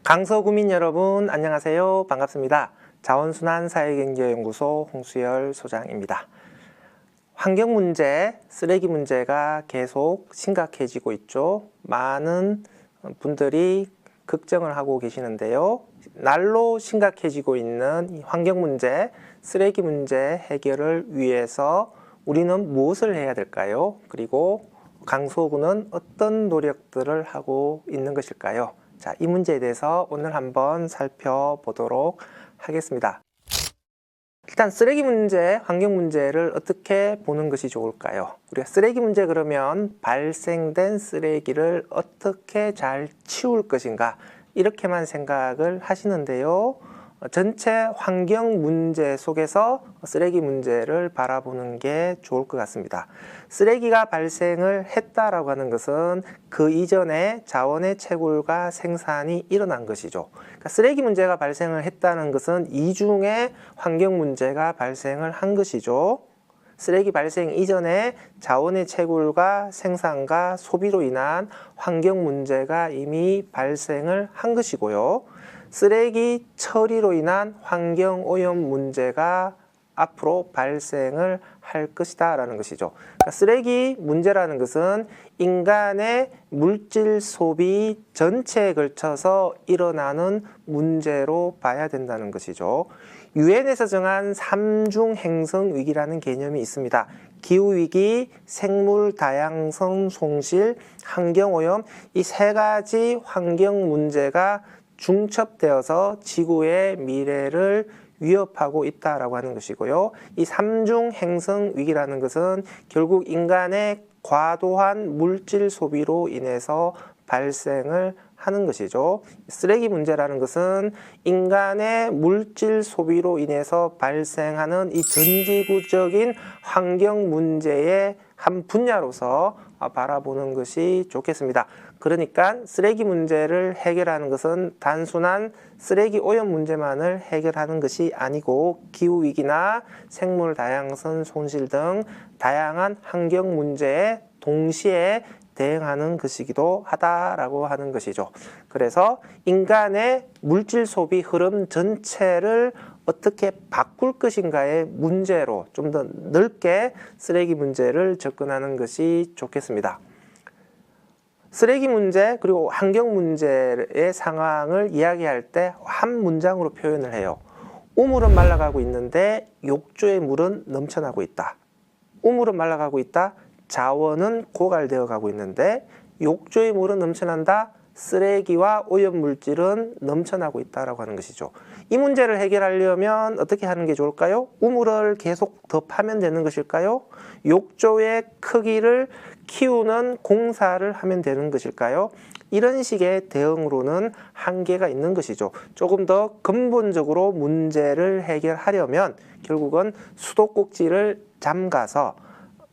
강서구민 여러분 안녕하세요. 반갑습니다. 자원순환 사회경제연구소 홍수열 소장입니다. 환경 문제, 쓰레기 문제가 계속 심각해지고 있죠. 많은 분들이 걱정을 하고 계시는데요. 날로 심각해지고 있는 이 환경 문제, 쓰레기 문제 해결을 위해서 우리는 무엇을 해야 될까요? 그리고 강서구는 어떤 노력들을 하고 있는 것일까요? 자, 이 문제에 대해서 오늘 한번 살펴보도록 하겠습니다. 일단 쓰레기 문제, 환경 문제를 어떻게 보는 것이 좋을까요? 우리가 쓰레기 문제 그러면 발생된 쓰레기를 어떻게 잘 치울 것인가 이렇게만 생각을 하시는데요. 전체 환경 문제 속에서 쓰레기 문제를 바라보는 게 좋을 것 같습니다. 쓰레기가 발생을 했다라고 하는 것은 그 이전에 자원의 채굴과 생산이 일어난 것이죠. 그러니까 쓰레기 문제가 발생을 했다는 것은 이중에 환경 문제가 발생을 한 것이죠. 쓰레기 발생 이전에 자원의 채굴과 생산과 소비로 인한 환경 문제가 이미 발생을 한 것이고요. 쓰레기 처리로 인한 환경 오염 문제가 앞으로 발생을 할 것이다 라는 것이죠. 그러니까 쓰레기 문제라는 것은 인간의 물질 소비 전체에 걸쳐서 일어나는 문제로 봐야 된다는 것이죠. 유엔에서 정한 3중 행성 위기라는 개념이 있습니다. 기후위기, 생물 다양성 손실, 환경오염, 이 세 가지 환경 문제가 중첩되어서 지구의 미래를 위협하고 있다라고 하는 것이고요. 이 3중 행성 위기라는 것은 결국 인간의 과도한 물질 소비로 인해서 발생을 하는 것이죠. 쓰레기 문제라는 것은 인간의 물질 소비로 인해서 발생하는 이 전지구적인 환경 문제의 한 분야로서 바라보는 것이 좋겠습니다. 그러니까 쓰레기 문제를 해결하는 것은 단순한 쓰레기 오염 문제만을 해결하는 것이 아니고 기후위기나 생물 다양성 손실 등 다양한 환경 문제에 동시에 대응하는 것이기도 하다라고 하는 것이죠. 그래서 인간의 물질 소비 흐름 전체를 어떻게 바꿀 것인가의 문제로 좀 더 넓게 쓰레기 문제를 접근하는 것이 좋겠습니다. 쓰레기 문제 그리고 환경 문제의 상황을 이야기할 때 한 문장으로 표현을 해요. 우물은 말라가고 있는데 욕조의 물은 넘쳐나고 있다. 우물은 말라가고 있다. 자원은 고갈되어 가고 있는데 욕조의 물은 넘쳐난다. 쓰레기와 오염물질은 넘쳐나고 있다라고 하는 것이죠. 이 문제를 해결하려면 어떻게 하는 게 좋을까요? 우물을 계속 더 파면 되는 것일까요? 욕조의 크기를 키우는 공사를 하면 되는 것일까요? 이런 식의 대응으로는 한계가 있는 것이죠. 조금 더 근본적으로 문제를 해결하려면 결국은 수도꼭지를 잠가서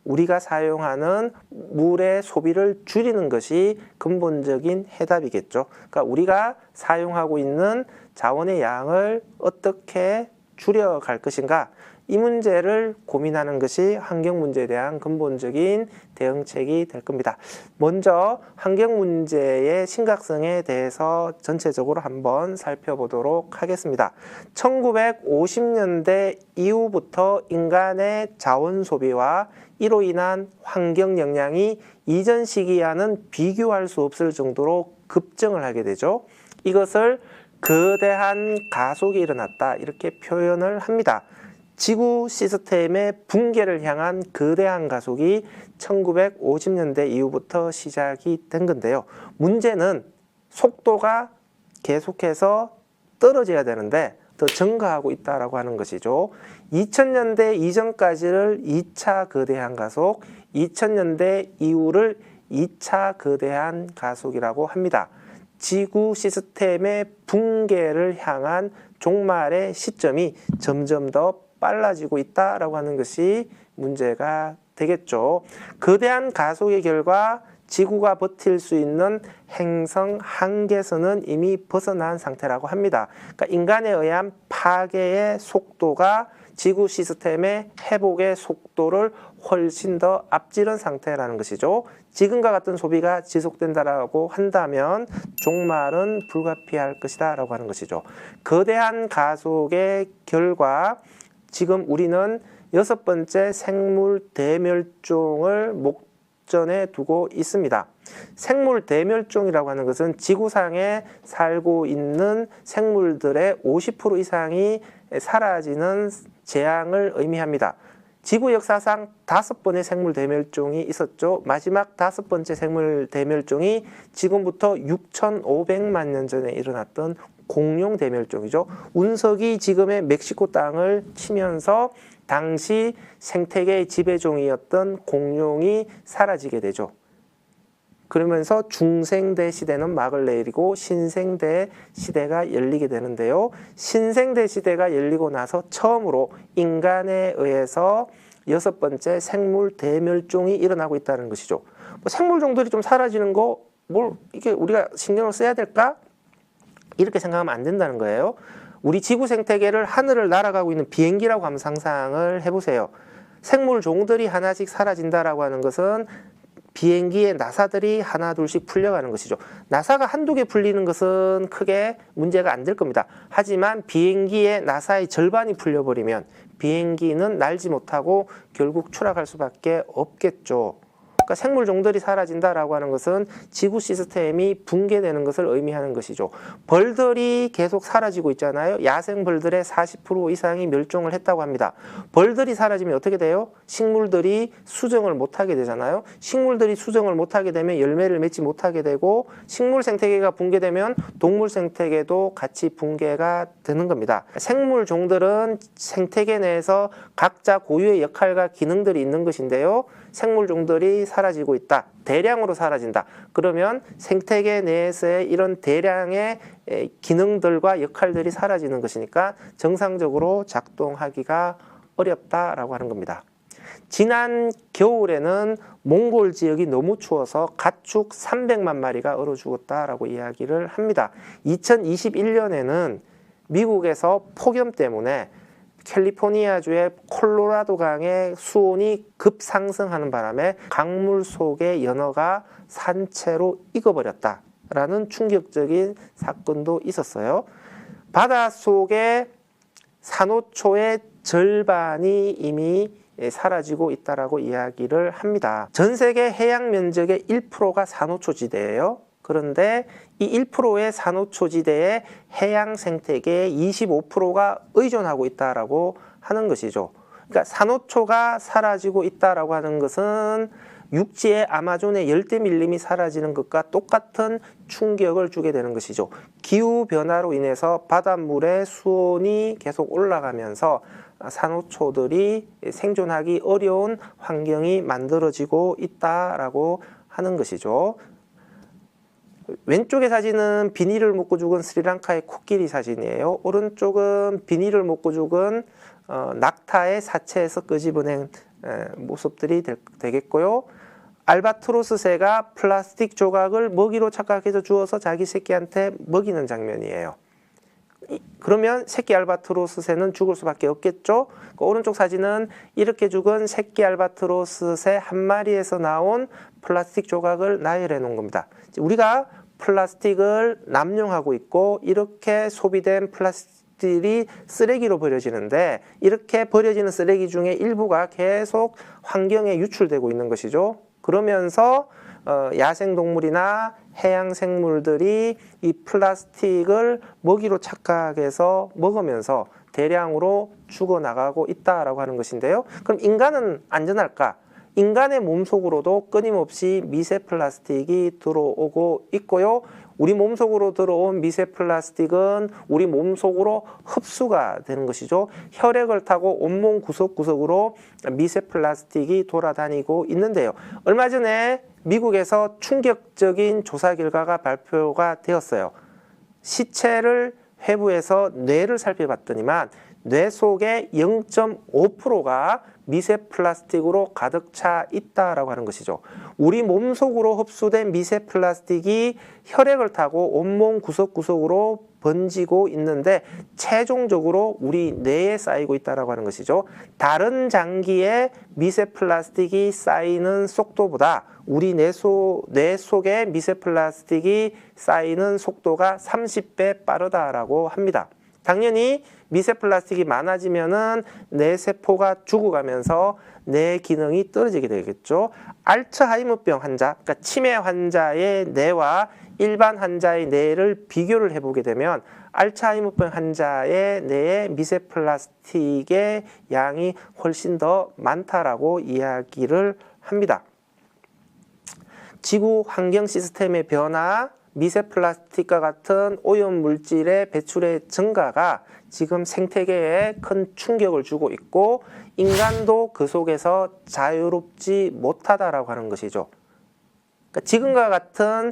우리가 사용하는 물의 소비를 줄이는 것이 근본적인 해답이겠죠. 그러니까 우리가 사용하고 있는 자원의 양을 어떻게 줄여갈 것인가, 이 문제를 고민하는 것이 환경 문제에 대한 근본적인 대응책이 될 겁니다. 먼저 환경 문제의 심각성에 대해서 전체적으로 한번 살펴보도록 하겠습니다. 1950년대 이후부터 인간의 자원 소비와 이로 인한 환경 영향이 이전 시기와는 비교할 수 없을 정도로 급증을 하게 되죠. 이것을 거대한 가속이 일어났다 이렇게 표현을 합니다. 지구 시스템의 붕괴를 향한 거대한 가속이 1950년대 이후부터 시작이 된 건데요. 문제는 속도가 계속해서 떨어져야 되는데 더 증가하고 있다라고 하는 것이죠. 2000년대 이전까지를 2차 거대한 가속, 2000년대 이후를 2차 거대한 가속이라고 합니다. 지구 시스템의 붕괴를 향한 종말의 시점이 점점 더 빨라지고 있다라고 하는 것이 문제가 되겠죠. 거대한 가속의 결과 지구가 버틸 수 있는 행성 한계선은 이미 벗어난 상태라고 합니다. 그러니까 인간에 의한 파괴의 속도가 지구 시스템의 회복의 속도를 훨씬 더 앞지른 상태라는 것이죠. 지금과 같은 소비가 지속된다라고 한다면 종말은 불가피할 것이다 라고 하는 것이죠. 거대한 가속의 결과 지금 우리는 6번째 생물 대멸종을 목전에 두고 있습니다. 생물 대멸종이라고 하는 것은 지구상에 살고 있는 생물들의 50% 이상이 사라지는 재앙을 의미합니다. 지구 역사상 5번의 생물 대멸종이 있었죠. 마지막 5번째 생물 대멸종이 지금부터 6,500만 년 전에 일어났던 공룡 대멸종이죠. 운석이 지금의 멕시코 땅을 치면서 당시 생태계의 지배종이었던 공룡이 사라지게 되죠. 그러면서 중생대 시대는 막을 내리고 신생대 시대가 열리게 되는데요. 신생대 시대가 열리고 나서 처음으로 인간에 의해서 6번째 생물 대멸종이 일어나고 있다는 것이죠. 생물종들이 좀 사라지는 거, 이게 우리가 신경을 써야 될까? 이렇게 생각하면 안 된다는 거예요. 우리 지구 생태계를 하늘을 날아가고 있는 비행기라고 한번 상상을 해보세요. 생물종들이 하나씩 사라진다라고 하는 것은 비행기에 나사들이 하나 둘씩 풀려가는 것이죠. 나사가 한두 개 풀리는 것은 크게 문제가 안 될 겁니다. 하지만 비행기에 나사의 절반이 풀려버리면 비행기는 날지 못하고 결국 추락할 수밖에 없겠죠. 그러니까 생물종들이 사라진다라고 하는 것은 지구 시스템이 붕괴되는 것을 의미하는 것이죠. 벌들이 계속 사라지고 있잖아요. 야생 벌들의 40% 이상이 멸종을 했다고 합니다. 벌들이 사라지면 어떻게 돼요? 식물들이 수정을 못하게 되잖아요. 식물들이 수정을 못하게 되면 열매를 맺지 못하게 되고 식물 생태계가 붕괴되면 동물 생태계도 같이 붕괴가 되는 겁니다. 생물종들은 생태계 내에서 각자 고유의 역할과 기능들이 있는 것인데요. 생물종들이 사라지고 있다. 대량으로 사라진다. 그러면 생태계 내에서의 이런 대량의 기능들과 역할들이 사라지는 것이니까 정상적으로 작동하기가 어렵다라고 하는 겁니다. 지난 겨울에는 몽골 지역이 너무 추워서 가축 300만 마리가 얼어 죽었다라고 이야기를 합니다. 2021년에는 미국에서 폭염 때문에 캘리포니아주의 콜로라도 강의 수온이 급상승하는 바람에 강물 속의 연어가 산채로 익어버렸다라는 충격적인 사건도 있었어요. 바닷속의 산호초의 절반이 이미 사라지고 있다라고 이야기를 합니다. 전 세계 해양 면적의 1%가 산호초지대예요. 그런데 이 1%의 산호초지대에 해양 생태계의 25%가 의존하고 있다라고 하는 것이죠. 그러니까 산호초가 사라지고 있다라고 하는 것은 육지의 아마존의 열대 밀림이 사라지는 것과 똑같은 충격을 주게 되는 것이죠. 기후 변화로 인해서 바닷물의 수온이 계속 올라가면서 산호초들이 생존하기 어려운 환경이 만들어지고 있다라고 하는 것이죠. 왼쪽의 사진은 비닐을 먹고 죽은 스리랑카의 코끼리 사진이에요. 오른쪽은 비닐을 먹고 죽은 낙타의 사체에서 끄집어낸 모습들이 되겠고요. 알바트로스 새가 플라스틱 조각을 먹이로 착각해서 주어서 자기 새끼한테 먹이는 장면이에요. 그러면 새끼 알바트로스 새는 죽을 수밖에 없겠죠. 오른쪽 사진은 이렇게 죽은 새끼 알바트로스 새 한 마리에서 나온 플라스틱 조각을 나열해 놓은 겁니다. 우리가 플라스틱을 남용하고 있고 이렇게 소비된 플라스틱이 쓰레기로 버려지는데 이렇게 버려지는 쓰레기 중에 일부가 계속 환경에 유출되고 있는 것이죠. 그러면서 야생동물이나 해양생물들이 이 플라스틱을 먹이로 착각해서 먹으면서 대량으로 죽어나가고 있다라고 하는 것인데요. 그럼 인간은 안전할까? 인간의 몸속으로도 끊임없이 미세 플라스틱이 들어오고 있고요. 우리 몸속으로 들어온 미세 플라스틱은 우리 몸속으로 흡수가 되는 것이죠. 혈액을 타고 온몸 구석구석으로 미세 플라스틱이 돌아다니고 있는데요. 얼마 전에 미국에서 충격적인 조사 결과가 발표가 되었어요. 시체를 회부해서 뇌를 살펴봤더니만 뇌 속의 0.5%가 미세 플라스틱으로 가득 차 있다라고 하는 것이죠. 우리 몸 속으로 흡수된 미세 플라스틱이 혈액을 타고 온몸 구석구석으로 번지고 있는데 최종적으로 우리 뇌에 쌓이고 있다라고 하는 것이죠. 다른 장기에 미세 플라스틱이 쌓이는 속도보다 우리 뇌 속에 미세 플라스틱이 쌓이는 속도가 30배 빠르다라고 합니다. 당연히 미세 플라스틱이 많아지면은 뇌 세포가 죽어가면서 뇌 기능이 떨어지게 되겠죠. 알츠하이머병 환자, 그러니까 치매 환자의 뇌와 일반 환자의 뇌를 비교를 해보게 되면 알츠하이머병 환자의 뇌에 미세 플라스틱의 양이 훨씬 더 많다라고 이야기를 합니다. 지구 환경 시스템의 변화, 미세 플라스틱과 같은 오염 물질의 배출의 증가가 지금 생태계에 큰 충격을 주고 있고 인간도 그 속에서 자유롭지 못하다라고 하는 것이죠. 그러니까 지금과 같은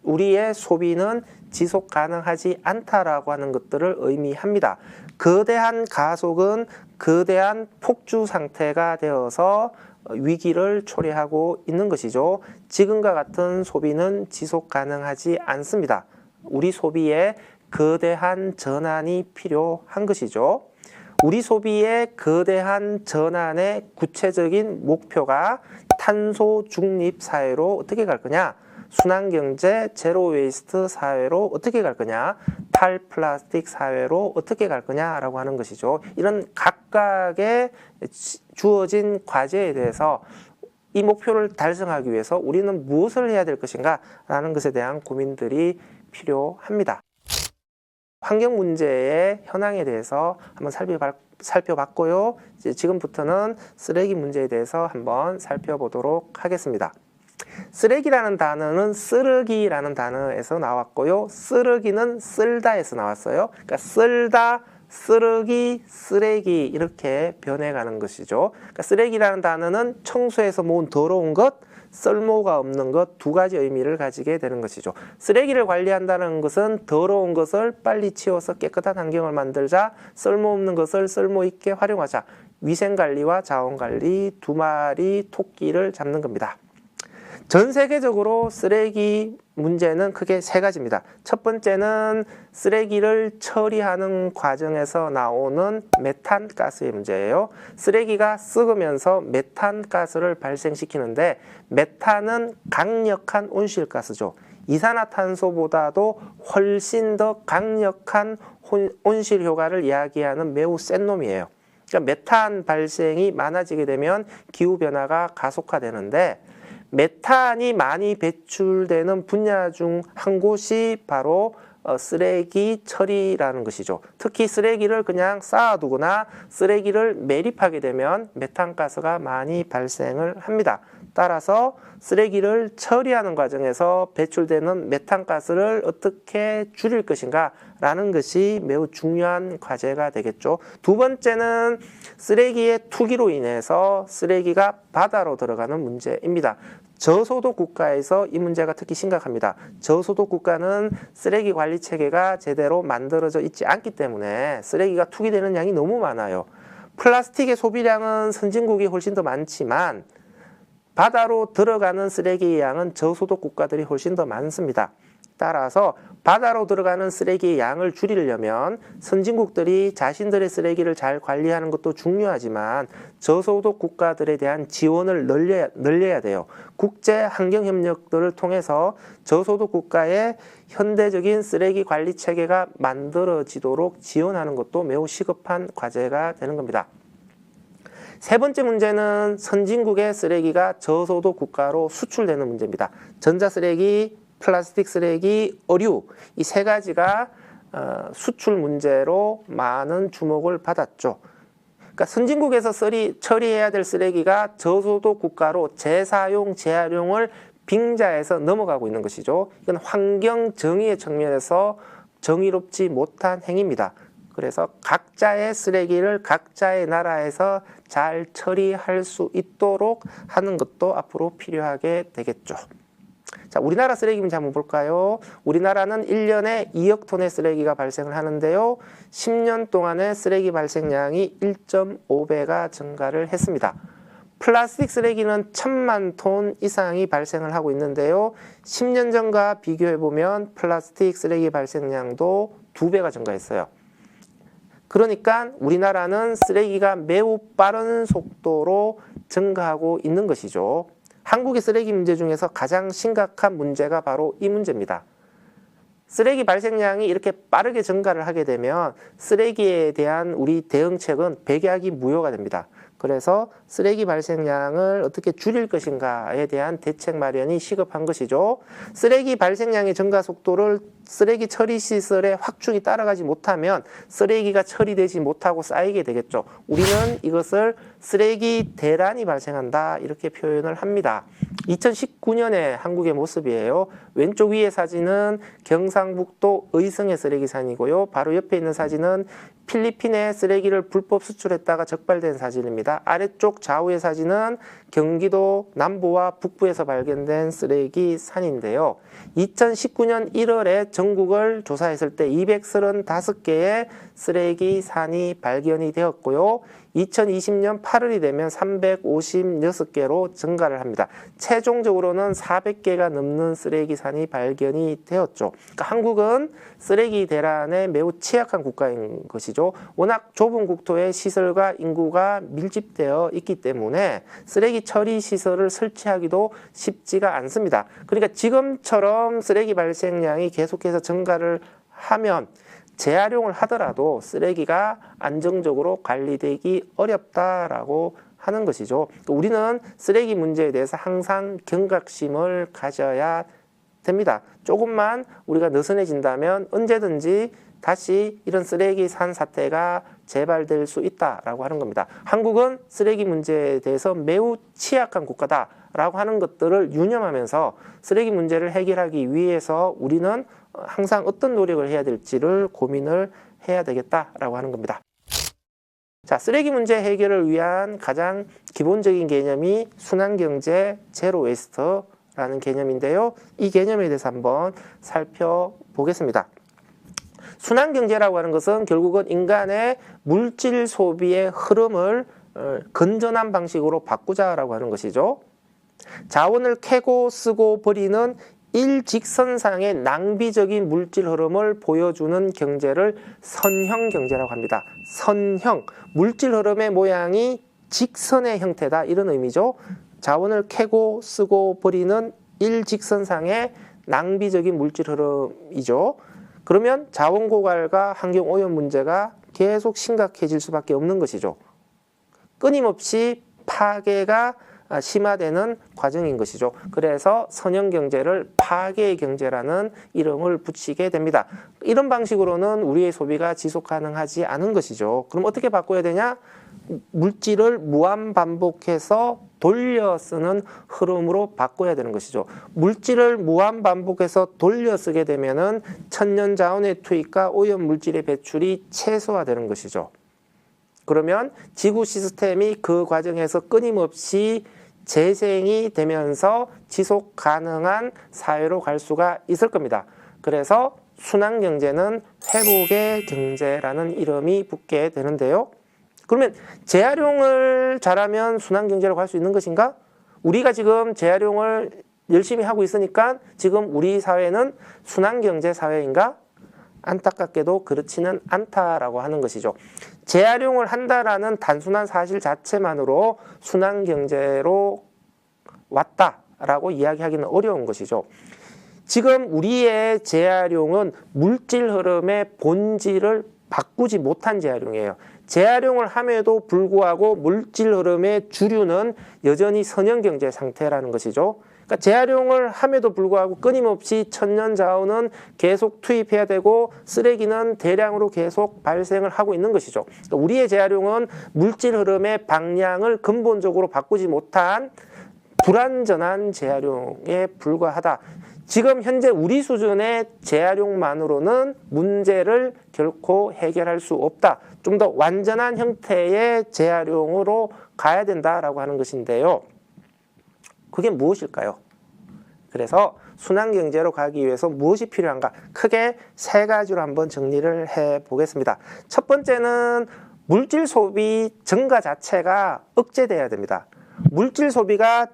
우리의 소비는 지속 가능하지 않다라고 하는 것들을 의미합니다. 거대한 가속은 거대한 폭주 상태가 되어서 위기를 초래하고 있는 것이죠. 지금과 같은 소비는 지속 가능하지 않습니다. 우리 소비에 거대한 전환이 필요한 것이죠. 우리 소비의 거대한 전환의 구체적인 목표가 탄소 중립 사회로 어떻게 갈 거냐? 순환경제 제로 웨이스트 사회로 어떻게 갈 거냐? 탈플라스틱 사회로 어떻게 갈 거냐라고 하는 것이죠. 이런 각각의 주어진 과제에 대해서 이 목표를 달성하기 위해서 우리는 무엇을 해야 될 것인가 라는 것에 대한 고민들이 필요합니다. 환경 문제의 현황에 대해서 한번 살펴봤고요. 지금부터는 쓰레기 문제에 대해서 한번 살펴보도록 하겠습니다. 쓰레기라는 단어는 쓰르기라는 단어에서 나왔고요. 쓰르기는 쓸다에서 나왔어요. 그러니까 쓸다, 쓰르기, 쓰레기 이렇게 변해가는 것이죠. 그러니까 쓰레기라는 단어는 청소해서 모은 더러운 것, 쓸모가 없는 것 두 가지 의미를 가지게 되는 것이죠. 쓰레기를 관리한다는 것은 더러운 것을 빨리 치워서 깨끗한 환경을 만들자, 쓸모없는 것을 쓸모있게 활용하자, 위생관리와 자원관리 두 마리 토끼를 잡는 겁니다. 전 세계적으로 쓰레기 문제는 크게 세 가지입니다. 첫 번째는 쓰레기를 처리하는 과정에서 나오는 메탄 가스의 문제예요. 쓰레기가 썩으면서 메탄 가스를 발생시키는데 메탄은 강력한 온실가스죠. 이산화탄소보다도 훨씬 더 강력한 온실 효과를 이야기하는 매우 센 놈이에요. 그러니까 메탄 발생이 많아지게 되면 기후변화가 가속화되는데 메탄이 많이 배출되는 분야 중 한 곳이 바로 쓰레기 처리라는 것이죠. 특히 쓰레기를 그냥 쌓아두거나 쓰레기를 매립하게 되면 메탄가스가 많이 발생을 합니다. 따라서 쓰레기를 처리하는 과정에서 배출되는 메탄가스를 어떻게 줄일 것인가 라는 것이 매우 중요한 과제가 되겠죠. 두 번째는 쓰레기의 투기로 인해서 쓰레기가 바다로 들어가는 문제입니다. 저소득 국가에서 이 문제가 특히 심각합니다. 저소득 국가는 쓰레기 관리 체계가 제대로 만들어져 있지 않기 때문에 쓰레기가 투기되는 양이 너무 많아요. 플라스틱의 소비량은 선진국이 훨씬 더 많지만 바다로 들어가는 쓰레기의 양은 저소득 국가들이 훨씬 더 많습니다. 따라서 바다로 들어가는 쓰레기의 양을 줄이려면 선진국들이 자신들의 쓰레기를 잘 관리하는 것도 중요하지만 저소득 국가들에 대한 지원을 늘려야 돼요. 국제 환경 협력들을 통해서 저소득 국가의 현대적인 쓰레기 관리 체계가 만들어지도록 지원하는 것도 매우 시급한 과제가 되는 겁니다. 세 번째 문제는 선진국의 쓰레기가 저소득 국가로 수출되는 문제입니다. 전자쓰레기, 플라스틱 쓰레기, 의류 이 세 가지가 수출 문제로 많은 주목을 받았죠. 그러니까 선진국에서 처리해야 될 쓰레기가 저소득 국가로 재사용, 재활용을 빙자해서 넘어가고 있는 것이죠. 이건 환경 정의의 측면에서 정의롭지 못한 행위입니다. 그래서 각자의 쓰레기를 각자의 나라에서 잘 처리할 수 있도록 하는 것도 앞으로 필요하게 되겠죠. 자, 우리나라 쓰레기 문제 한번 볼까요? 우리나라는 1년에 2억 톤의 쓰레기가 발생을 하는데요. 10년 동안의 쓰레기 발생량이 1.5배가 증가를 했습니다. 플라스틱 쓰레기는 1000만 톤 이상이 발생을 하고 있는데요. 10년 전과 비교해보면 플라스틱 쓰레기 발생량도 2배가 증가했어요. 그러니까 우리나라는 쓰레기가 매우 빠른 속도로 증가하고 있는 것이죠. 한국의 쓰레기 문제 중에서 가장 심각한 문제가 바로 이 문제입니다. 쓰레기 발생량이 이렇게 빠르게 증가를 하게 되면 쓰레기에 대한 우리 대응책은 백약이 무효가 됩니다. 그래서 쓰레기 발생량을 어떻게 줄일 것인가에 대한 대책 마련이 시급한 것이죠. 쓰레기 발생량의 증가 속도를 쓰레기 처리 시설의 확충이 따라가지 못하면 쓰레기가 처리되지 못하고 쌓이게 되겠죠. 우리는 이것을 쓰레기 대란이 발생한다 이렇게 표현을 합니다. 2019년의 한국의 모습이에요. 왼쪽 위의 사진은 경상북도 의성의 쓰레기산이고요. 바로 옆에 있는 사진은 필리핀에 쓰레기를 불법 수출했다가 적발된 사진입니다. 아래쪽 좌우의 사진은 경기도 남부와 북부에서 발견된 쓰레기산인데요. 2019년 1월에 전국을 조사했을 때 235개의 쓰레기산이 발견이 되었고요. 2020년 8월이 되면 356개로 증가를 합니다. 최종적으로는 400개가 넘는 쓰레기산이 발견이 되었죠. 그러니까 한국은 쓰레기 대란에 매우 취약한 국가인 것이죠. 워낙 좁은 국토에 시설과 인구가 밀집되어 있기 때문에 쓰레기 처리 시설을 설치하기도 쉽지가 않습니다. 그러니까 지금처럼 쓰레기 발생량이 계속해서 증가를 하면 재활용을 하더라도 쓰레기가 안정적으로 관리되기 어렵다라고 하는 것이죠. 우리는 쓰레기 문제에 대해서 항상 경각심을 가져야 됩니다. 조금만 우리가 느슨해진다면 언제든지 다시 이런 쓰레기 산 사태가 재발될 수 있다라고 하는 겁니다. 한국은 쓰레기 문제에 대해서 매우 취약한 국가다라고 하는 것들을 유념하면서 쓰레기 문제를 해결하기 위해서 우리는 항상 어떤 노력을 해야 될지를 고민을 해야 되겠다라고 하는 겁니다. 자, 쓰레기 문제 해결을 위한 가장 기본적인 개념이 순환경제 제로 웨이스트라는 개념인데요. 이 개념에 대해서 한번 살펴보겠습니다. 순환경제라고 하는 것은 결국은 인간의 물질 소비의 흐름을 건전한 방식으로 바꾸자라고 하는 것이죠. 자원을 캐고 쓰고 버리는 일직선상의 낭비적인 물질 흐름을 보여주는 경제를 선형 경제라고 합니다. 선형, 물질 흐름의 모양이 직선의 형태다 이런 의미죠. 자원을 캐고 쓰고 버리는 일직선상의 낭비적인 물질 흐름이죠. 그러면 자원 고갈과 환경 오염 문제가 계속 심각해질 수밖에 없는 것이죠. 끊임없이 파괴가 심화되는 과정인 것이죠. 그래서 선형 경제를 파괴의 경제라는 이름을 붙이게 됩니다. 이런 방식으로는 우리의 소비가 지속 가능하지 않은 것이죠. 그럼 어떻게 바꿔야 되냐? 물질을 무한 반복해서 돌려 쓰는 흐름으로 바꿔야 되는 것이죠. 물질을 무한 반복해서 돌려 쓰게 되면은 천년 자원의 투입과 오염 물질의 배출이 최소화되는 것이죠. 그러면 지구 시스템이 그 과정에서 끊임없이 재생이 되면서 지속 가능한 사회로 갈 수가 있을 겁니다. 그래서 순환경제는 회복의 경제라는 이름이 붙게 되는데요. 그러면 재활용을 잘하면 순환경제로 갈 수 있는 것인가? 우리가 지금 재활용을 열심히 하고 있으니까 지금 우리 사회는 순환경제 사회인가? 안타깝게도 그렇지는 않다라고 하는 것이죠. 재활용을 한다라는 단순한 사실 자체만으로 순환경제로 왔다라고 이야기하기는 어려운 것이죠. 지금 우리의 재활용은 물질 흐름의 본질을 바꾸지 못한 재활용이에요. 재활용을 함에도 불구하고 물질 흐름의 주류는 여전히 선형경제 상태라는 것이죠. 그러니까 재활용을 함에도 불구하고 끊임없이 천년 자원은 계속 투입해야 되고 쓰레기는 대량으로 계속 발생을 하고 있는 것이죠. 그러니까 우리의 재활용은 물질 흐름의 방향을 근본적으로 바꾸지 못한 불완전한 재활용에 불과하다. 지금 현재 우리 수준의 재활용만으로는 문제를 결코 해결할 수 없다. 좀 더 완전한 형태의 재활용으로 가야 된다라고 하는 것인데요. 그게 무엇일까요? 그래서 순환경제로 가기 위해서 무엇이 필요한가? 크게 세 가지로 한번 정리를 해보겠습니다. 첫 번째는 물질 소비 증가 자체가 억제돼야 됩니다. 물질 소비가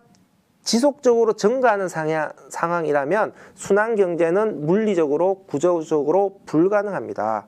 지속적으로 증가하는 상황이라면 순환경제는 물리적으로 구조적으로 불가능합니다.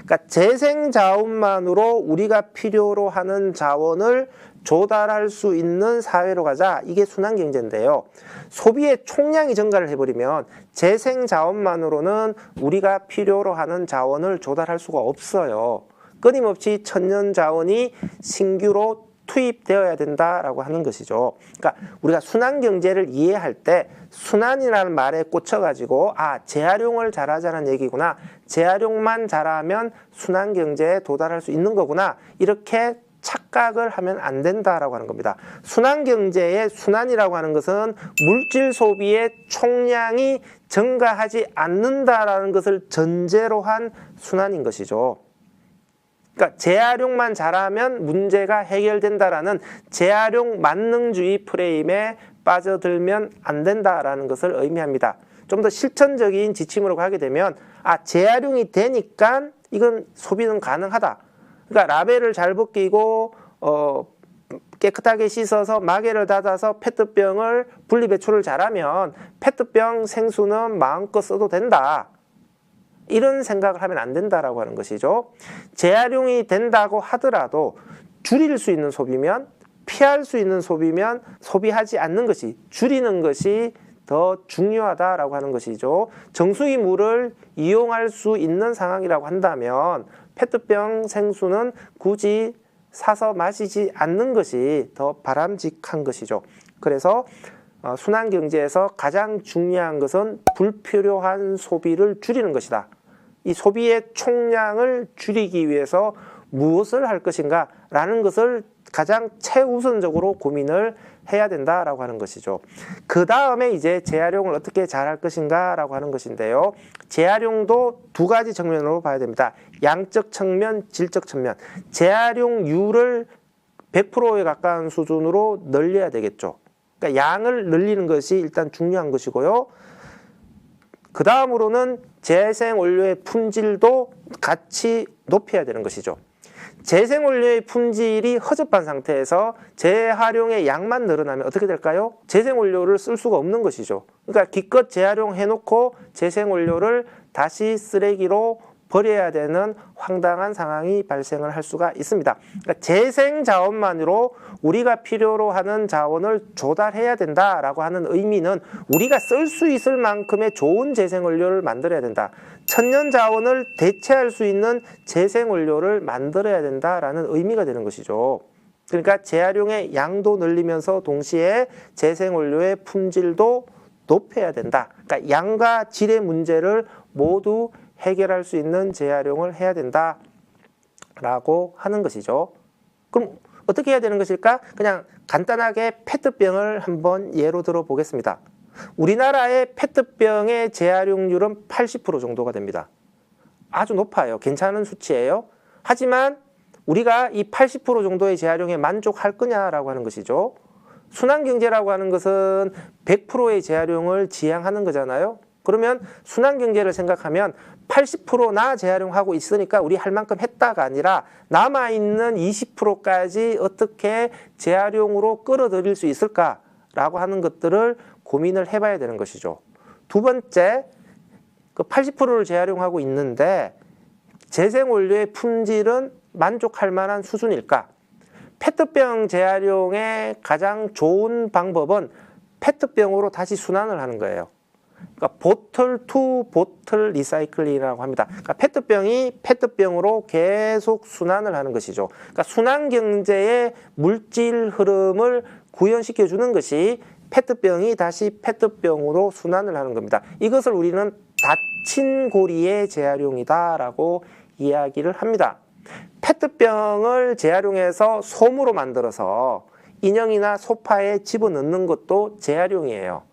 그러니까 재생자원만으로 우리가 필요로 하는 자원을 조달할 수 있는 사회로 가자. 이게 순환경제인데요. 소비의 총량이 증가를 해버리면 재생자원만으로는 우리가 필요로 하는 자원을 조달할 수가 없어요. 끊임없이 천연자원이 신규로 투입되어야 된다라고 하는 것이죠. 그러니까 우리가 순환경제를 이해할 때 순환이라는 말에 꽂혀가지고 재활용을 잘하자는 얘기구나. 재활용만 잘하면 순환경제에 도달할 수 있는 거구나. 이렇게 착각을 하면 안 된다라고 하는 겁니다. 순환경제의 순환이라고 하는 것은 물질 소비의 총량이 증가하지 않는다라는 것을 전제로 한 순환인 것이죠. 그러니까 재활용만 잘하면 문제가 해결된다라는 재활용 만능주의 프레임에 빠져들면 안 된다라는 것을 의미합니다. 좀 더 실천적인 지침으로 가게 되면 재활용이 되니까 이건 소비는 가능하다. 그러니까 라벨을 잘 벗기고 깨끗하게 씻어서 마개를 닫아서 페트병을 분리배출을 잘하면 페트병 생수는 마음껏 써도 된다. 이런 생각을 하면 안 된다라고 하는 것이죠. 재활용이 된다고 하더라도 줄일 수 있는 소비면, 피할 수 있는 소비면 소비하지 않는 것이, 줄이는 것이 더 중요하다라고 하는 것이죠. 정수기 물을 이용할 수 있는 상황이라고 한다면 페트병 생수는 굳이 사서 마시지 않는 것이 더 바람직한 것이죠. 그래서 순환경제에서 가장 중요한 것은 불필요한 소비를 줄이는 것이다. 이 소비의 총량을 줄이기 위해서 무엇을 할 것인가 라는 것을 가장 최우선적으로 고민을 해야 된다라고 하는 것이죠. 그 다음에 이제 재활용을 어떻게 잘할 것인가 라고 하는 것인데요. 재활용도 두 가지 측면으로 봐야 됩니다. 양적 측면, 질적 측면. 재활용률을 100%에 가까운 수준으로 늘려야 되겠죠. 그러니까 양을 늘리는 것이 일단 중요한 것이고요. 그 다음으로는 재생원료의 품질도 같이 높여야 되는 것이죠. 재생원료의 품질이 허접한 상태에서 재활용의 양만 늘어나면 어떻게 될까요? 재생원료를 쓸 수가 없는 것이죠. 그러니까 기껏 재활용해놓고 재생원료를 다시 쓰레기로 버려야 되는 황당한 상황이 발생을 할 수가 있습니다. 그러니까 재생자원만으로 우리가 필요로 하는 자원을 조달해야 된다라고 하는 의미는 우리가 쓸 수 있을 만큼의 좋은 재생원료를 만들어야 된다. 천연자원을 대체할 수 있는 재생원료를 만들어야 된다라는 의미가 되는 것이죠. 그러니까 재활용의 양도 늘리면서 동시에 재생원료의 품질도 높여야 된다. 그러니까 양과 질의 문제를 모두 해결할 수 있는 재활용을 해야 된다라고 하는 것이죠. 그럼 어떻게 해야 되는 것일까? 그냥 간단하게 페트병을 한번 예로 들어 보겠습니다. 우리나라의 페트병의 재활용률은 80% 정도가 됩니다. 아주 높아요. 괜찮은 수치예요. 하지만 우리가 이 80% 정도의 재활용에 만족할 거냐라고 하는 것이죠. 순환경제라고 하는 것은 100%의 재활용을 지향하는 거잖아요. 그러면 순환경제를 생각하면 80%나 재활용하고 있으니까 우리 할 만큼 했다가 아니라 남아있는 20%까지 어떻게 재활용으로 끌어들일 수 있을까라고 하는 것들을 고민을 해봐야 되는 것이죠. 두 번째, 그 80%를 재활용하고 있는데 재생원료의 품질은 만족할 만한 수준일까? 페트병 재활용의 가장 좋은 방법은 페트병으로 다시 순환을 하는 거예요. 그러니까 보틀 투 보틀 리사이클링이라고 합니다. 그러니까 페트병이 페트병으로 계속 순환을 하는 것이죠. 그러니까 순환 경제의 물질 흐름을 구현시켜 주는 것이 페트병이 다시 페트병으로 순환을 하는 겁니다. 이것을 우리는 닫힌 고리의 재활용이다라고 이야기를 합니다. 페트병을 재활용해서 솜으로 만들어서 인형이나 소파에 집어넣는 것도 재활용이에요.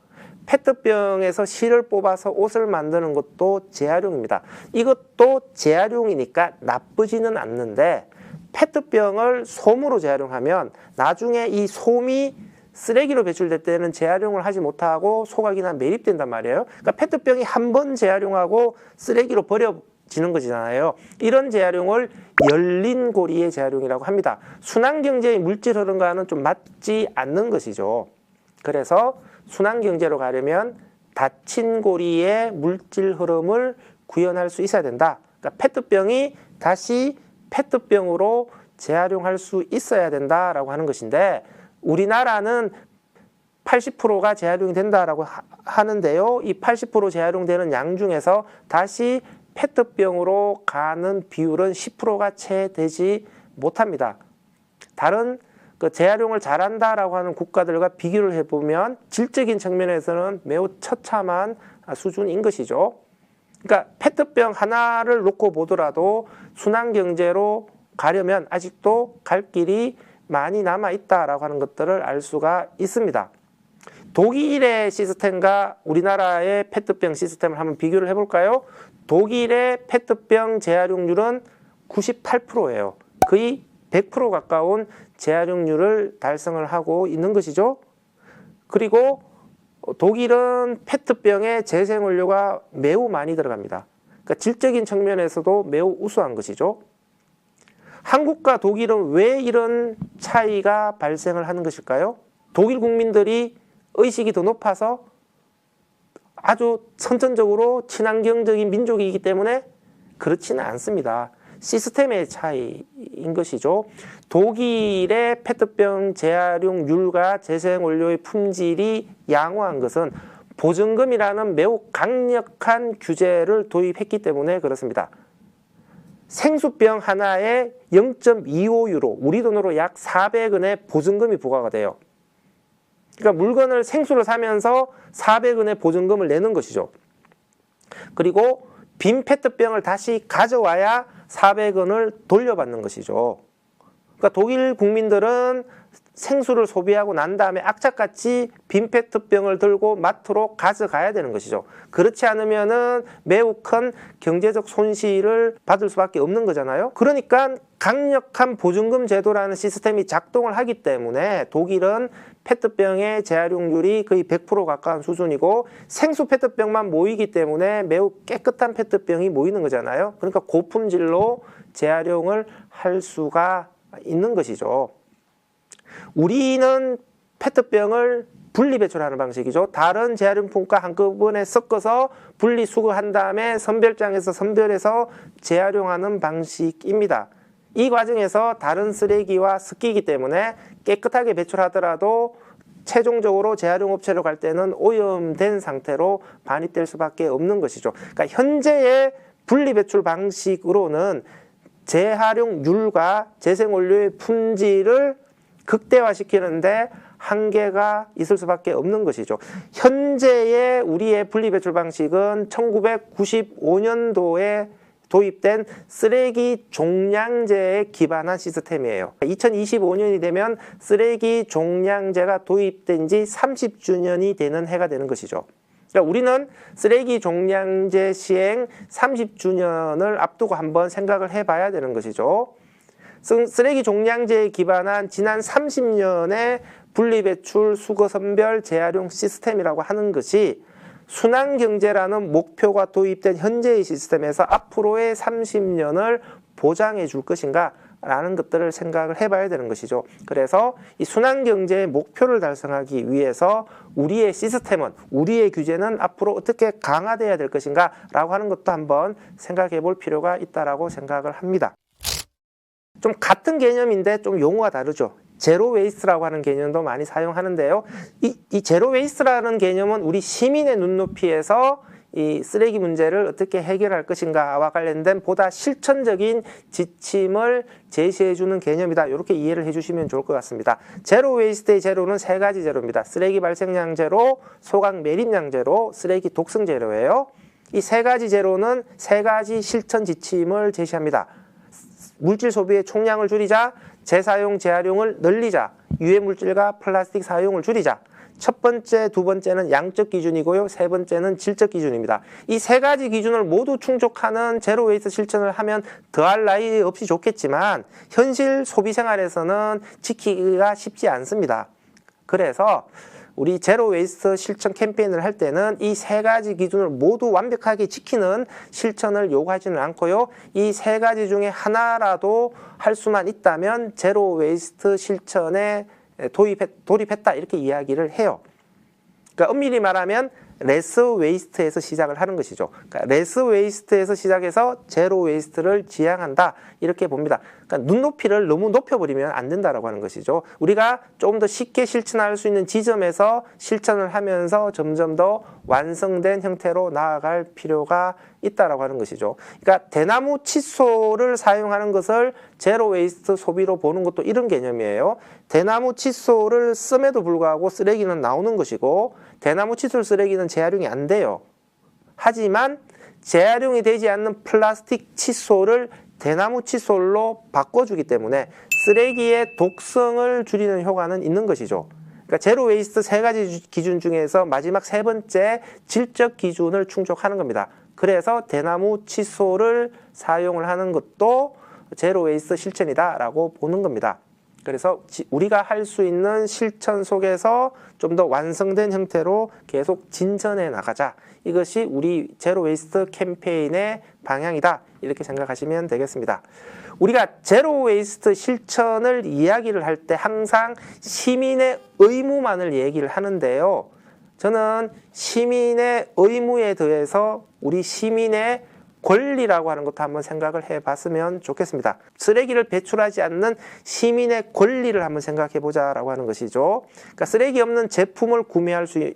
페트병에서 실을 뽑아서 옷을 만드는 것도 재활용입니다. 이것도 재활용이니까 나쁘지는 않는데 페트병을 솜으로 재활용하면 나중에 이 솜이 쓰레기로 배출될 때는 재활용을 하지 못하고 소각이나 매립된단 말이에요. 그러니까 페트병이 한 번 재활용하고 쓰레기로 버려지는 거잖아요. 이런 재활용을 열린 고리의 재활용이라고 합니다. 순환경제의 물질 흐름과는 좀 맞지 않는 것이죠. 그래서 순환경제로 가려면 닫힌 고리의 물질 흐름을 구현할 수 있어야 된다. 그러니까 페트병이 다시 페트병으로 재활용할 수 있어야 된다라고 하는 것인데, 우리나라는 80%가 재활용이 된다라고 하는데요. 이 80% 재활용되는 양 중에서 다시 페트병으로 가는 비율은 10%가 채 되지 못합니다. 다른 그 재활용을 잘한다라고 하는 국가들과 비교를 해보면 질적인 측면에서는 매우 처참한 수준인 것이죠. 그러니까 페트병 하나를 놓고 보더라도 순환경제로 가려면 아직도 갈 길이 많이 남아있다라고 하는 것들을 알 수가 있습니다. 독일의 시스템과 우리나라의 페트병 시스템을 한번 비교를 해볼까요? 독일의 페트병 재활용률은 98%예요. 거의 100% 가까운 재활용률을 달성을 하고 있는 것이죠. 그리고 독일은 페트병에 재생원료가 매우 많이 들어갑니다. 그러니까 질적인 측면에서도 매우 우수한 것이죠. 한국과 독일은 왜 이런 차이가 발생을 하는 것일까요? 독일 국민들이 의식이 더 높아서 아주 선천적으로 친환경적인 민족이기 때문에 그렇지는 않습니다. 시스템의 차이인 것이죠. 독일의 페트병 재활용률과 재생원료의 품질이 양호한 것은 보증금이라는 매우 강력한 규제를 도입했기 때문에 그렇습니다. 생수병 하나에 0.25유로, 우리 돈으로 약 400원의 보증금이 부과가 돼요. 그러니까 물건을 생수를 사면서 400원의 보증금을 내는 것이죠. 그리고 빈 페트병을 다시 가져와야 400원을 돌려받는 것이죠. 그러니까 독일 국민들은 생수를 소비하고 난 다음에 악착같이 빈 페트병을 들고 마트로 가져가야 되는 것이죠. 그렇지 않으면은 매우 큰 경제적 손실을 받을 수밖에 없는 거잖아요. 그러니까 강력한 보증금 제도라는 시스템이 작동을 하기 때문에 독일은 페트병의 재활용률이 거의 100% 가까운 수준이고, 생수 페트병만 모이기 때문에 매우 깨끗한 페트병이 모이는 거잖아요. 그러니까 고품질로 재활용을 할 수가 있는 것이죠. 우리는 페트병을 분리 배출하는 방식이죠. 다른 재활용품과 한꺼번에 섞어서 분리 수거한 다음에 선별장에서 선별해서 재활용하는 방식입니다. 이 과정에서 다른 쓰레기와 섞이기 때문에 깨끗하게 배출하더라도 최종적으로 재활용업체로 갈 때는 오염된 상태로 반입될 수밖에 없는 것이죠. 그러니까 현재의 분리배출 방식으로는 재활용률과 재생원료의 품질을 극대화시키는데 한계가 있을 수밖에 없는 것이죠. 현재의 우리의 분리배출 방식은 1995년도에 도입된 쓰레기 종량제에 기반한 시스템이에요. 2025년이 되면 쓰레기 종량제가 도입된 지 30주년이 되는 해가 되는 것이죠. 그러니까 우리는 쓰레기 종량제 시행 30주년을 앞두고 한번 생각을 해봐야 되는 것이죠. 쓰레기 종량제에 기반한 지난 30년의 분리배출, 수거선별, 재활용 시스템이라고 하는 것이 순환경제라는 목표가 도입된 현재의 시스템에서 앞으로의 30년을 보장해 줄 것인가 라는 것들을 생각을 해봐야 되는 것이죠. 그래서 이 순환경제의 목표를 달성하기 위해서 우리의 시스템은, 우리의 규제는 앞으로 어떻게 강화되어야 될 것인가 라고 하는 것도 한번 생각해 볼 필요가 있다라고 생각을 합니다. 좀 같은 개념인데 좀 용어가 다르죠. 제로 웨이스트라고 하는 개념도 많이 사용하는데요. 이 제로 웨이스트라는 개념은 우리 시민의 눈높이에서 이 쓰레기 문제를 어떻게 해결할 것인가와 관련된 보다 실천적인 지침을 제시해주는 개념이다. 이렇게 이해를 해주시면 좋을 것 같습니다. 제로 웨이스트의 제로는 세 가지 제로입니다. 쓰레기 발생량 제로, 소각 매립량 제로, 쓰레기 독성 제로예요. 이 세 가지 제로는 세 가지 실천 지침을 제시합니다. 물질 소비의 총량을 줄이자, 재사용, 재활용을 늘리자, 유해물질과 플라스틱 사용을 줄이자. 첫 번째, 두 번째는 양적 기준이고요. 세 번째는 질적 기준입니다. 이 세 가지 기준을 모두 충족하는 제로 웨이스트 실천을 하면 더할 나위 없이 좋겠지만 현실 소비 생활에서는 지키기가 쉽지 않습니다. 그래서 우리 제로 웨이스트 실천 캠페인을 할 때는 이 세 가지 기준을 모두 완벽하게 지키는 실천을 요구하지는 않고요. 이 세 가지 중에 하나라도 할 수만 있다면 제로 웨이스트 실천에 돌입했다 이렇게 이야기를 해요. 그러니까 엄밀히 말하면 레스 웨이스트에서 시작을 하는 것이죠. 그러니까 레스 웨이스트에서 시작해서 제로 웨이스트를 지향한다 이렇게 봅니다. 그러니까 눈높이를 너무 높여버리면 안 된다라고 하는 것이죠. 우리가 조금 더 쉽게 실천할 수 있는 지점에서 실천을 하면서 점점 더 완성된 형태로 나아갈 필요가 있다라고 하는 것이죠. 그러니까 대나무 칫솔을 사용하는 것을 제로 웨이스트 소비로 보는 것도 이런 개념이에요. 대나무 칫솔을 씀에도 불구하고 쓰레기는 나오는 것이고 대나무 칫솔 쓰레기는 재활용이 안 돼요. 하지만 재활용이 되지 않는 플라스틱 칫솔을 대나무 칫솔로 바꿔주기 때문에 쓰레기의 독성을 줄이는 효과는 있는 것이죠. 그러니까 제로 웨이스트 세 가지 기준 중에서 마지막 세 번째 질적 기준을 충족하는 겁니다. 그래서 대나무 칫솔을 사용을 하는 것도 제로 웨이스트 실천이다라고 보는 겁니다. 그래서 우리가 할 수 있는 실천 속에서 좀 더 완성된 형태로 계속 진전해 나가자. 이것이 우리 제로 웨이스트 캠페인의 방향이다. 이렇게 생각하시면 되겠습니다. 우리가 제로 웨이스트 실천을 이야기를 할 때 항상 시민의 의무만을 얘기를 하는데요. 저는 시민의 의무에 대해서 우리 시민의 권리라고 하는 것도 한번 생각을 해봤으면 좋겠습니다. 쓰레기를 배출하지 않는 시민의 권리를 한번 생각해 보자라고 하는 것이죠. 그러니까 쓰레기 없는 제품을 구매할 수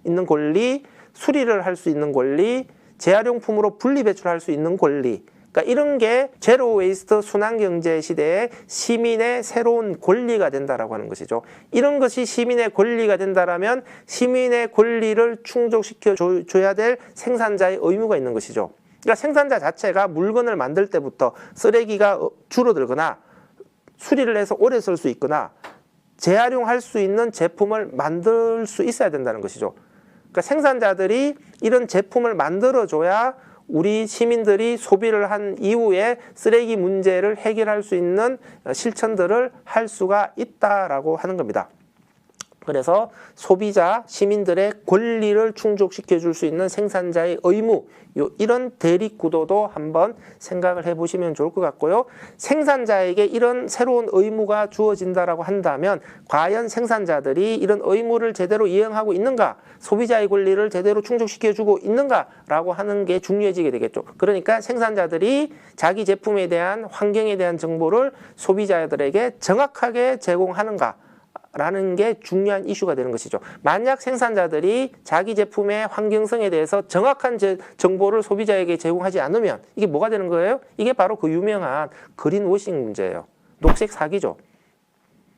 있는 권리, 수리를 할 수 있는 권리, 재활용품으로 분리 배출할 수 있는 권리. 그러니까 이런 게 제로 웨이스트 순환경제 시대의 시민의 새로운 권리가 된다라고 하는 것이죠. 이런 것이 시민의 권리가 된다라면 시민의 권리를 충족시켜 줘야 될 생산자의 의무가 있는 것이죠. 그러니까 생산자 자체가 물건을 만들 때부터 쓰레기가 줄어들거나 수리를 해서 오래 쓸 수 있거나 재활용할 수 있는 제품을 만들 수 있어야 된다는 것이죠. 그러니까 생산자들이 이런 제품을 만들어줘야 우리 시민들이 소비를 한 이후에 쓰레기 문제를 해결할 수 있는 실천들을 할 수가 있다라고 하는 겁니다. 그래서 소비자, 시민들의 권리를 충족시켜 줄 수 있는 생산자의 의무, 이런 대립구도도 한번 생각을 해보시면 좋을 것 같고요. 생산자에게 이런 새로운 의무가 주어진다라고 한다면 과연 생산자들이 이런 의무를 제대로 이행하고 있는가, 소비자의 권리를 제대로 충족시켜주고 있는가라고 하는 게 중요해지게 되겠죠. 그러니까 생산자들이 자기 제품에 대한 환경에 대한 정보를 소비자들에게 정확하게 제공하는가, 라는 게 중요한 이슈가 되는 것이죠. 만약 생산자들이 자기 제품의 환경성에 대해서 정확한 정보를 소비자에게 제공하지 않으면 이게 뭐가 되는 거예요? 이게 바로 그 유명한 그린워싱 문제예요. 녹색 사기죠.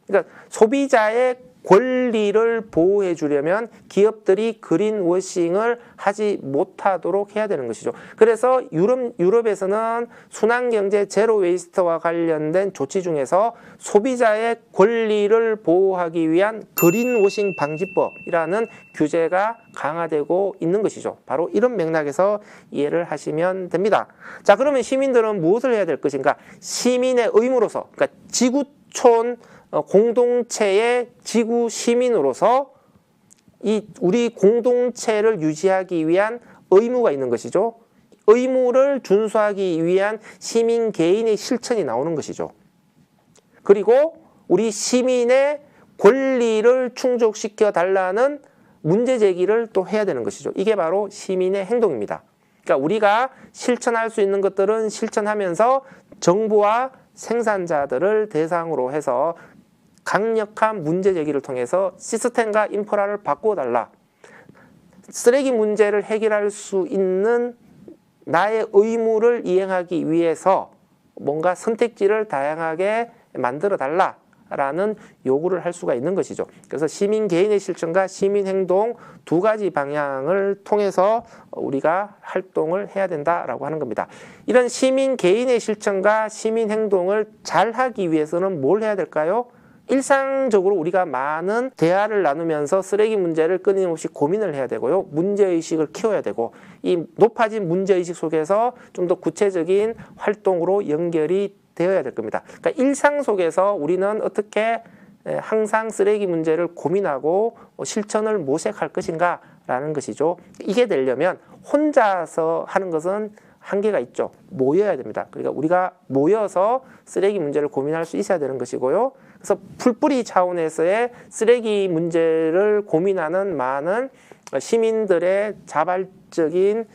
그러니까 소비자의 권리를 보호해 주려면 기업들이 그린워싱을 하지 못하도록 해야 되는 것이죠. 그래서 유럽에서는 순환경제 제로 웨이스트와 관련된 조치 중에서 소비자의 권리를 보호하기 위한 그린워싱 방지법이라는 규제가 강화되고 있는 것이죠. 바로 이런 맥락에서 이해를 하시면 됩니다. 자, 그러면 시민들은 무엇을 해야 될 것인가? 시민의 의무로서, 그러니까 지구촌 공동체의 지구 시민으로서 우리 공동체를 유지하기 위한 의무가 있는 것이죠. 의무를 준수하기 위한 시민 개인의 실천이 나오는 것이죠. 그리고 우리 시민의 권리를 충족시켜 달라는 문제 제기를 또 해야 되는 것이죠. 이게 바로 시민의 행동입니다. 그러니까 우리가 실천할 수 있는 것들은 실천하면서 정부와 생산자들을 대상으로 해서 강력한 문제 제기를 통해서 시스템과 인프라를 바꿔달라. 쓰레기 문제를 해결할 수 있는 나의 의무를 이행하기 위해서 뭔가 선택지를 다양하게 만들어 달라라는 요구를 할 수가 있는 것이죠. 그래서 시민 개인의 실천과 시민 행동 두 가지 방향을 통해서 우리가 활동을 해야 된다라고 하는 겁니다. 이런 시민 개인의 실천과 시민 행동을 잘 하기 위해서는 뭘 해야 될까요? 일상적으로 우리가 많은 대화를 나누면서 쓰레기 문제를 끊임없이 고민을 해야 되고요. 문제의식을 키워야 되고 이 높아진 문제의식 속에서 좀 더 구체적인 활동으로 연결이 되어야 될 겁니다. 그러니까 일상 속에서 우리는 어떻게 항상 쓰레기 문제를 고민하고 실천을 모색할 것인가 라는 것이죠. 이게 되려면 혼자서 하는 것은 한계가 있죠. 모여야 됩니다. 그러니까 우리가 모여서 쓰레기 문제를 고민할 수 있어야 되는 것이고요. 그래서 풀뿌리 차원에서의 쓰레기 문제를 고민하는 많은 시민들의 자발적인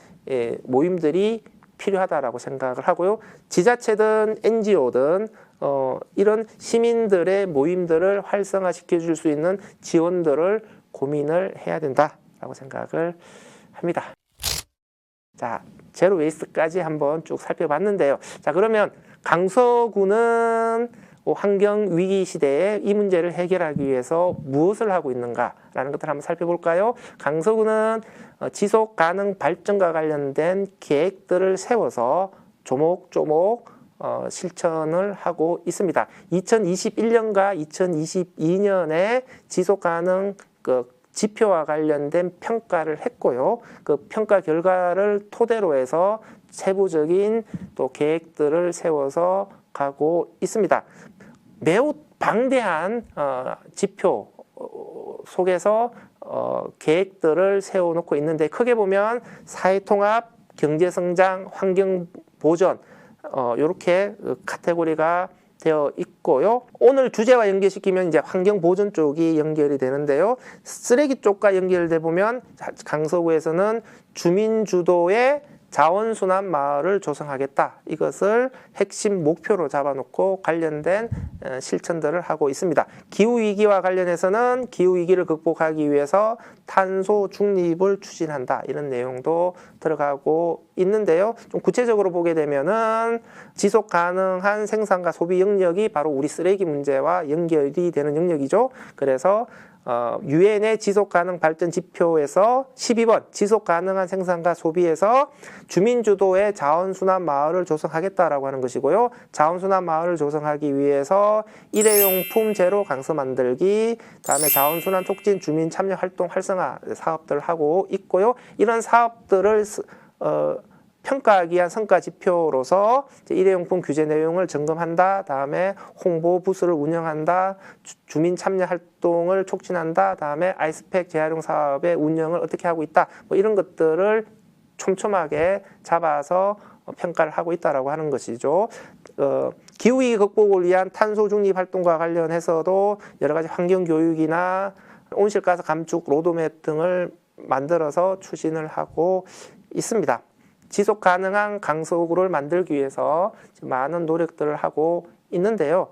모임들이 필요하다라고 생각을 하고요. 지자체든 NGO든 이런 시민들의 모임들을 활성화시켜 줄 수 있는 지원들을 고민을 해야 된다라고 생각을 합니다. 자, 제로 웨이스트까지 한번 쭉 살펴봤는데요. 자, 그러면 강서구는 환경 위기 시대에 이 문제를 해결하기 위해서 무엇을 하고 있는가라는 것들을 한번 살펴볼까요? 강서구는 지속 가능 발전과 관련된 계획들을 세워서 조목조목 실천을 하고 있습니다. 2021년과 2022년에 지속 가능 지표와 관련된 평가를 했고요. 그 평가 결과를 토대로 해서 세부적인 또 계획들을 세워서 가고 있습니다. 매우 방대한 지표 속에서 계획들을 세워놓고 있는데 크게 보면 사회통합, 경제성장, 환경보전 이렇게 카테고리가 되어 있고요. 오늘 주제와 연결시키면 이제 환경보전 쪽이 연결이 되는데요. 쓰레기 쪽과 연결돼 보면 강서구에서는 주민 주도의 자원순환 마을을 조성하겠다. 이것을 핵심 목표로 잡아놓고 관련된 실천들을 하고 있습니다. 기후위기와 관련해서는 기후위기를 극복하기 위해서 탄소 중립을 추진한다. 이런 내용도 들어가고 있는데요. 좀 구체적으로 보게 되면은 지속 가능한 생산과 소비 영역이 바로 우리 쓰레기 문제와 연결이 되는 영역이죠. 그래서 유엔의 지속가능 발전 지표에서 12번 지속가능한 생산과 소비에서 주민주도의 자원순환 마을을 조성하겠다라고 하는 것이고요. 자원순환 마을을 조성하기 위해서 일회용품 제로 강서 만들기, 다음에 자원순환 촉진 주민 참여 활동 활성화 사업들을 하고 있고요. 이런 사업들을 평가하기 위한 성과 지표로서 일회용품 규제 내용을 점검한다. 다음에 홍보 부스를 운영한다. 주민 참여 활동을 촉진한다. 다음에 아이스팩 재활용 사업의 운영을 어떻게 하고 있다. 뭐 이런 것들을 촘촘하게 잡아서 평가를 하고 있다라고 하는 것이죠. 기후위기 극복을 위한 탄소 중립 활동과 관련해서도 여러 가지 환경 교육이나 온실가스 감축 로드맵 등을 만들어서 추진을 하고 있습니다. 지속 가능한 강서구를 만들기 위해서 많은 노력들을 하고 있는데요.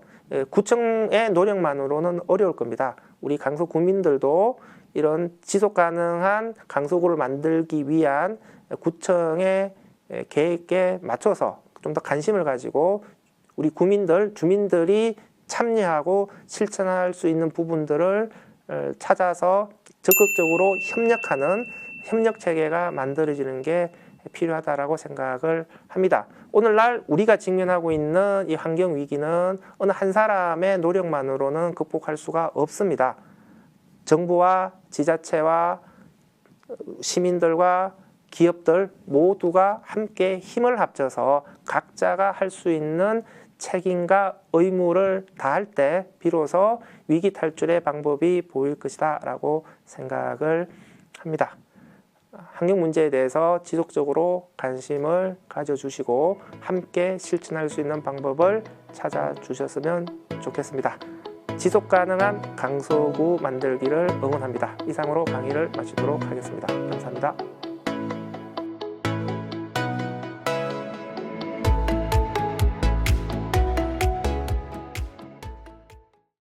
구청의 노력만으로는 어려울 겁니다. 우리 강서 구민들도 이런 지속 가능한 강서구를 만들기 위한 구청의 계획에 맞춰서 좀 더 관심을 가지고 우리 구민들, 주민들이 참여하고 실천할 수 있는 부분들을 찾아서 적극적으로 협력하는 협력 체계가 만들어지는 게 필요하다라고 생각을 합니다. 오늘날 우리가 직면하고 있는 이 환경 위기는 어느 한 사람의 노력만으로는 극복할 수가 없습니다. 정부와 지자체와 시민들과 기업들 모두가 함께 힘을 합쳐서 각자가 할 수 있는 책임과 의무를 다할 때 비로소 위기 탈출의 방법이 보일 것이다 라고 생각을 합니다. 환경 문제에 대해서 지속적으로 관심을 가져주시고 함께 실천할 수 있는 방법을 찾아주셨으면 좋겠습니다. 지속 가능한 강서구 만들기를 응원합니다. 이상으로 강의를 마치도록 하겠습니다. 감사합니다.